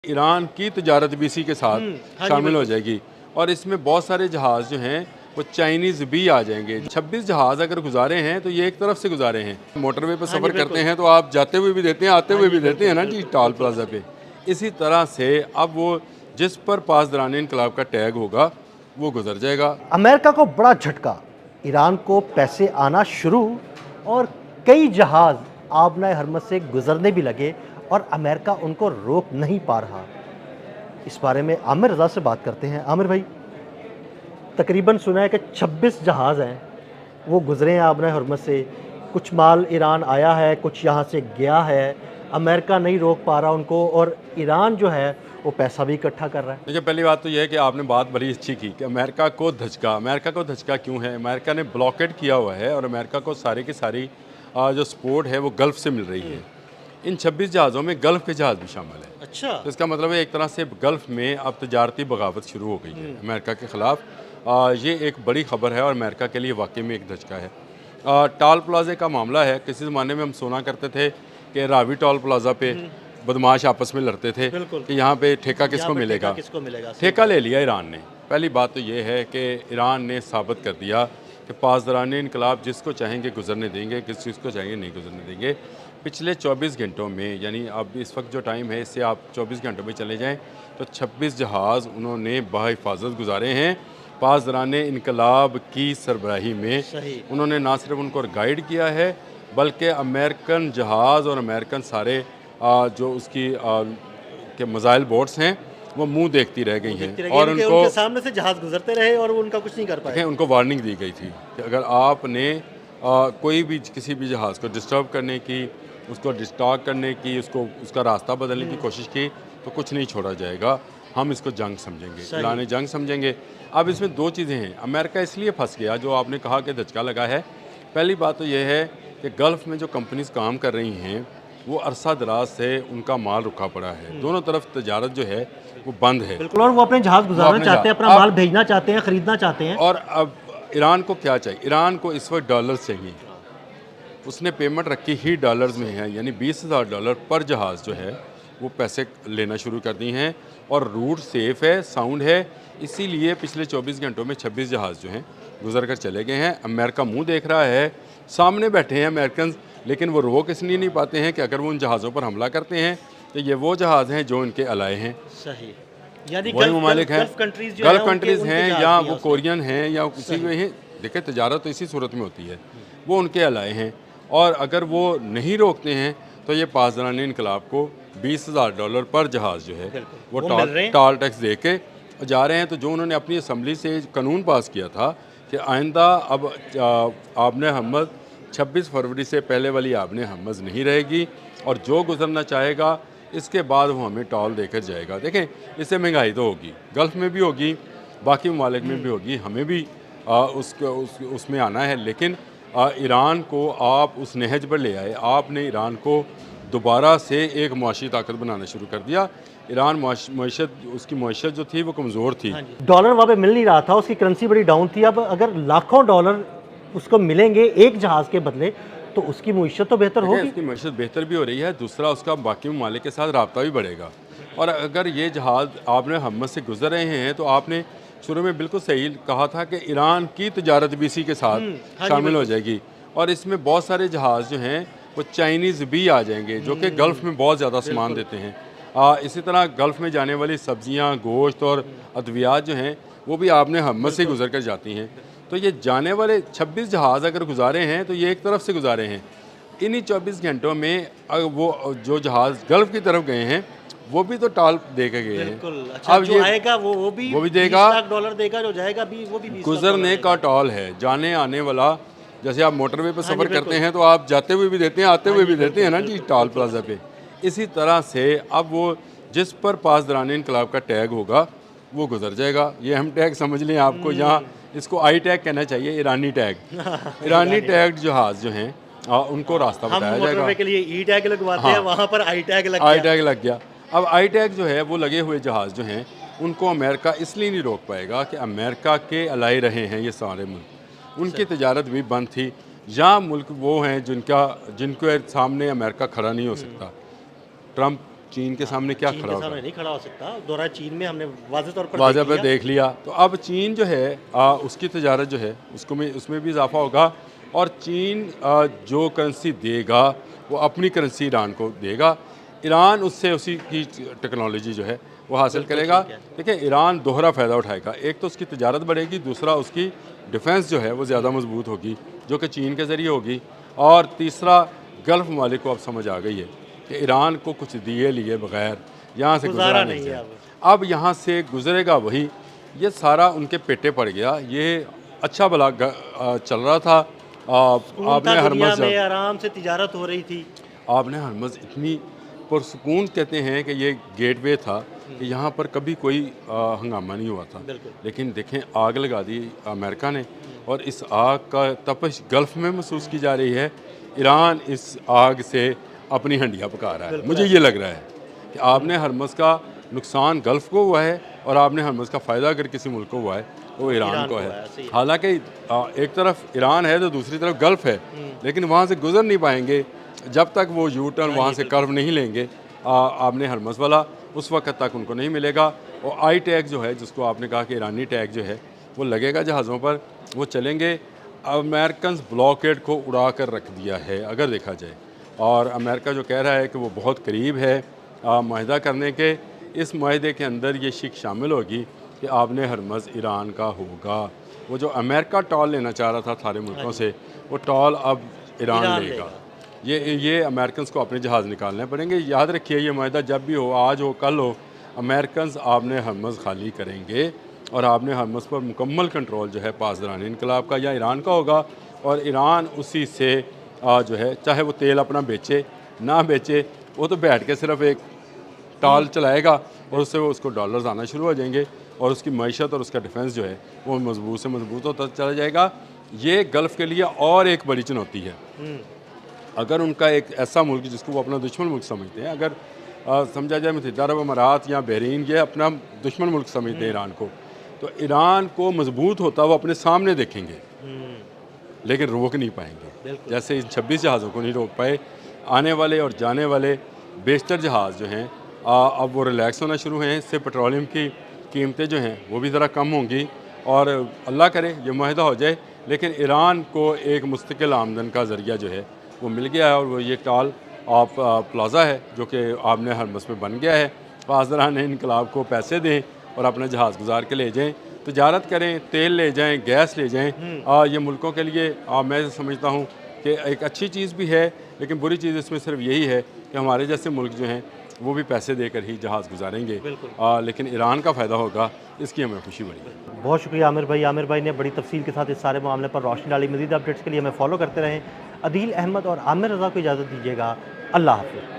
Iran की तजारत भी इसी के साथ शामिल हो जाएगी। और इसमें बहुत सारे जहाज़ जो हैं वो चाइनीज़ भी आ जाएंगे। 26 जहाज़ अगर गुजारे हैं तो ये एक तरफ से गुजारे हैं। मोटरवे पे सफ़र करते हैं तो आप जाते हुए भी देते हैं, आते हुए भी देते हैं ना जी, टोल प्लाजा पे। इसी तरह से अब वो जिस पर पासदारान इनकलाब का टैग होगा वो गुजर जाएगा। अमेरिका को बड़ा झटका, ईरान को पैसे आना शुरू और कई जहाज़ आबनाए हरमज़ से गुजरने भी लगे और अमेरिका उनको रोक नहीं पा रहा। इस बारे में आमिर रज़ा से बात करते हैं। आमिर भाई, तकरीबन सुना है कि 26 जहाज़ हैं वो गुजरे हैं आबनाए हरमज़ से, कुछ माल ईरान आया है, कुछ यहाँ से गया है, अमेरिका नहीं रोक पा रहा उनको और ईरान जो है वो पैसा भी इकट्ठा कर रहा है। देखिए, पहली बात तो यह है कि आपने बात बड़ी अच्छी की कि अमेरिका को धचका क्यों है। अमेरिका ने ब्लॉकेट किया हुआ है और अमेरिका को सारी की सारी जो सपोर्ट है वो गल्फ़ से मिल रही है। इन 26 जहाज़ों में गल्फ़ के जहाज़ भी शामिल है। अच्छा, तो इसका मतलब है एक तरह से गल्फ़ में अब तजारती बगावत शुरू हो गई है अमेरिका के ख़िलाफ़। ये एक बड़ी ख़बर है और अमेरिका के लिए वाकई में एक धचका है। टोल प्लाज़े का मामला है। किसी ज़माने में हम सुना करते थे कि रावी टोल प्लाज़ा पे बदमाश आपस में लड़ते थे कि यहाँ पे ठेका किसको मिलेगा। ठेका ले लिया ईरान ने। पहली बात तो ये है कि ईरान ने साबित कर दिया कि पासदारान इनकलाब जिसको चाहेंगे गुजरने देंगे, किसको चाहेंगे नहीं गुजरने देंगे। पिछले 24 घंटों में, यानी अब इस वक्त जो टाइम है इससे आप 24 घंटों में चले जाएँ तो 26 जहाज़ उन्होंने बाहिफाजत गुजारे हैं। पासदारान इनकलाब की सरबराही में उन्होंने ना सिर्फ उनको गाइड किया है बल्कि अमेरिकन जहाज़ और अमेरिकन सारे जो उसकी के मिसाइल बोट्स हैं वो मुंह देखती रह गई हैं और उनके सामने से जहाज़ गुजरते रहे और वो उनका कुछ नहीं कर पाए। उनको वार्निंग दी गई थी कि अगर आपने कोई भी किसी भी जहाज़ को डिस्टर्ब करने की, उसको डिस्टॉर्ट करने की, उसका रास्ता बदलने की कोशिश की तो कुछ नहीं छोड़ा जाएगा। हम इसको जंग समझेंगे, ऐलान जंग समझेंगे। अब इसमें दो चीज़ें हैं। अमेरिका इसलिए फंस गया, जो आपने कहा कि धचका लगा है। पहली बात तो यह है कि गल्फ़ में जो कंपनीज काम कर रही हैं वो अरसा दराज से उनका माल रुका पड़ा है। दोनों तरफ तजारत जो है वो बंद है। बिल्कुल, और वो अपने जहाज़ गुजारना चाहते हैं, अपना माल भेजना चाहते हैं, ख़रीदना चाहते हैं। और अब ईरान को क्या चाहिए? ईरान को इस वक्त डॉलर्स चाहिए। उसने पेमेंट रखी ही डॉलर्स में है, यानी $20,000 पर जहाज़ जो है वो पैसे लेना शुरू कर दी हैं। और रूट सेफ़ है, साउंड है, इसीलिए पिछले 24 घंटों में 26 जहाज़ जो हैं गुजर कर चले गए हैं। अमेरिका मुंह देख रहा है, सामने बैठे हैं अमेरिकन, लेकिन वो रोक इसलिए नहीं पाते हैं कि अगर वो उन जहाज़ों पर हमला करते हैं तो ये वो जहाज़ हैं जो इनके अलाए हैं। सही, यानी वही ममालिक हैं, गल्फ़ कंट्रीज़ हैं या वो कोरियन हैं या किसी में हैं। देखिए, तजारत तो इसी सूरत में होती है, वो उनके अलाए हैं। और अगर वो नहीं रोकते हैं तो ये पासदारान इनकलाब को $20,000 पर जहाज़ जो है वो टोल टैक्स दे के जा रहे हैं। तो जो उन्होंने अपनी असम्बली से कानून पास किया था कि आइंदा अब आबने हरमज़ 26 फरवरी से पहले वाली आबने हरमज़ नहीं रहेगी और जो गुजरना चाहेगा इसके बाद वो हमें टोल देकर जाएगा। देखें, इससे महंगाई तो होगी, गल्फ़ में भी होगी, बाकी ममालिक में भी होगी, हमें भी उसमें आना है। लेकिन ईरान को आप उस नहज पर ले आए। आपने ईरान को दोबारा से एक मुआशी ताकत बनाना शुरू कर दिया। ईरान मईशत, उसकी मईशत जो थी वो कमज़ोर थी। डॉलर वहाँ पे मिल नहीं रहा था, उसकी करेंसी बड़ी डाउन थी। अब अगर लाखों डॉलर उसको मिलेंगे एक जहाज़ के बदले तो उसकी मईशत तो बेहतर होगी। उसकी मईशत बेहतर भी हो रही है, दूसरा उसका बाकी ममालिक के साथ रब्ता भी बढ़ेगा। और अगर ये जहाज़ आपने हरमज़ से गुजर रहे हैं तो आपने शुरू में बिल्कुल सही कहा था कि ईरान की तजारत भी इसी के साथ शामिल हो जाएगी। और इसमें बहुत सारे जहाज़ जो हैं वो चाइनीज़ भी आ जाएंगे जो कि गल्फ़ में बहुत ज़्यादा सामान देते हैं। इसी तरह गल्फ़ में जाने वाली सब्ज़ियाँ, गोश्त और अद्वियात जो हैं वो भी आपने हरमज़ से गुजर कर जाती हैं। तो ये जाने वाले 26 जहाज़ अगर गुजारे हैं तो ये एक तरफ से गुजारे हैं। इन्हीं 24 घंटों में वो जो जहाज़ गल्फ़ की तरफ गए हैं वो भी तो टोल दे के गए हैं। अच्छा, अब जो आएगा वो भी देगा, $20 देगा, जो जाएगा भी वो भी गुजरने का टोल है, जाने आने वाला। जैसे आप मोटरवे पे सफ़र करते हैं तो आप जाते हुए भी देते हैं, आते हुए भी देते हैं ना जी, टोल प्लाजा पे। इसी तरह से अब वो जिस पर पासदारान इनकलाब का टैग होगा वो गुजर जाएगा। ये हम टैग समझ लें, आपको यहाँ इसको आई टैग कहना चाहिए, ईरानी टैग। ईरानी टैग जहाज़ जो हैं उनको रास्ता बताया जाएगा। के लिए ई टैग लगवाते हैं, वहाँ पर आई टैग लग गया। अब आई टैग जो है वो लगे हुए जहाज़ जो हैं उनको अमेरिका इसलिए नहीं रोक पाएगा कि अमेरिका के अलाए रहे हैं ये सारे मुल्क, उनकी तजारत भी बंद थी। यहाँ मुल्क वो हैं जिनके सामने अमेरिका खड़ा नहीं हो सकता। ट्रंप चीन के सामने क्या चीन खड़ा के होगा? सामने नहीं खड़ा हो सकता। दौरा चीन में हमने वाज़ेह तौर पर वाज़ा देख पे लिया। देख लिया। तो अब चीन जो है उसकी तजारत जो है उसमें भी इजाफा होगा, और चीन जो करेंसी देगा वो अपनी करेंसी ईरान को देगा। ईरान उससे उसी की टेक्नोलॉजी जो है वो हासिल करेगा। देखिए, ईरान दोहरा फ़ायदा उठाएगा। एक तो उसकी तजारत बढ़ेगी, दूसरा उसकी डिफेंस जो है वो ज़्यादा मजबूत होगी, जो कि चीन के ज़रिए होगी। और तीसरा, गल्फ़ ममालिक को अब समझ आ गई है कि ईरान को कुछ दिए लिए बगैर यहाँ से गुजरा गुजारा नहीं नहीं है जाए। अब। अब यहाँ से गुजरेगा वही। ये सारा उनके पेटे पड़ गया। ये अच्छा भला चल रहा था। सुकून था आपने दुनिया हरमज़ में, आराम से तिजारत हो रही थी। आपने हरमज़ इतनी पुरसुकून, कहते हैं कि ये गेटवे था कि यहाँ पर कभी कोई हंगामा नहीं हुआ था। बिल्कुल। लेकिन देखें, आग लगा दी अमेरिका ने, और इस आग का तपश गल्फ़ में महसूस की जा रही है। ईरान इस आग से अपनी हंडियाँ पका रहा है। बिल्कुल मुझे ये लग रहा है कि आपने हरमज़ का नुकसान गल्फ़ को हुआ है, और आपने हरमज़ का फ़ायदा अगर किसी मुल्क को हुआ है वो ईरान को है। सही है। हालांकि एक तरफ ईरान है तो दूसरी तरफ गल्फ़ है, लेकिन वहाँ से गुजर नहीं पाएंगे जब तक वो यू टर्न वहाँ से कर्व नहीं लेंगे। आपने हरमज़ वाला उस वक्त तक उनको नहीं मिलेगा। और आई टैग जो है, जिसको आपने कहा कि ईरानी टैग जो है वो लगेगा जहाज़ों पर, वो चलेंगे। अमेरिकन ब्लॉकेड को उड़ा कर रख दिया है अगर देखा जाए, और अमेरिका जो कह रहा है कि वो बहुत करीब है माहिदा करने के। इस माहिदे के अंदर ये शिक शामिल होगी कि आपने हरमज़ ईरान का होगा। वो जो अमेरिका टॉल लेना चाह रहा था सारे मुल्कों से, वो टॉल अब ईरान लेगा। ये अमेरिकन को अपने जहाज़ निकालने पड़ेंगे। याद रखिए, ये माहिदा जब भी हो, आज हो कल हो, अमेरिकन आपने हरमज़ खाली करेंगे, और आपने हरमज़ पर मुकम्मल कंट्रोल जो है पासदारान इनकलाब का या ईरान का होगा। और ईरान उसी से जो है, चाहे वो तेल अपना बेचे ना बेचे, वो तो बैठ के सिर्फ एक टाल चलाएगा, और उससे वो उसको डॉलर्स आना शुरू हो जाएंगे, और उसकी मईशत और उसका डिफेंस जो है वो मजबूत से मजबूत होता चला जाएगा। ये गल्फ़ के लिए और एक बड़ी चुनौती है। अगर उनका एक ऐसा मुल्क जिसको वो अपना दुश्मन मुल्क समझते हैं, अगर समझा जाए मुत्तहिदा अरब अमारात या बहरीन, ये अपना दुश्मन मुल्क समझते हैं ईरान को, तो ईरान को मजबूत होता वो अपने सामने देखेंगे, लेकिन रोक नहीं पाएंगे। जैसे इन 26 जहाज़ों को नहीं रोक पाए। आने वाले और जाने वाले बेशतर जहाज़ जो हैं अब वो रिलैक्स होना शुरू हैं। इससे पेट्रोलियम की कीमतें जो हैं वो भी ज़रा कम होंगी, और अल्लाह करे ये माहिदा हो जाए। लेकिन ईरान को एक मुस्तकिल आमदन का ज़रिया जो है वो मिल गया है, और वो ये टाल ऑफ प्लाज़ा है जो कि आपने हरमज़ में बन गया है। पासदारान इनकलाब को पैसे दें और अपना जहाज़ गुजार के ले जाएँ, तजारत करें, तेल ले जाएँ, गैस ले जाएँ। ये मुल्कों के लिए मैं समझता हूँ कि एक अच्छी चीज़ भी है, लेकिन बुरी चीज़ इसमें सिर्फ यही है कि हमारे जैसे मुल्क जो हैं वो भी पैसे देकर ही जहाज़ गुजारेंगे। लेकिन ईरान का फ़ायदा होगा, इसकी हमें खुशी बड़ी है। बहुत शुक्रिया आमिर भाई। आमिर भाई ने बड़ी तफसील के साथ इस सारे मामले पर रोशनी डाली। मज़ीद अपडेट्स के लिए हमें फॉलो करते रहें। अदील अहमद और आमिर रज़ा को इजाज़त दीजिएगा। अल्लाह हाफ़िज़।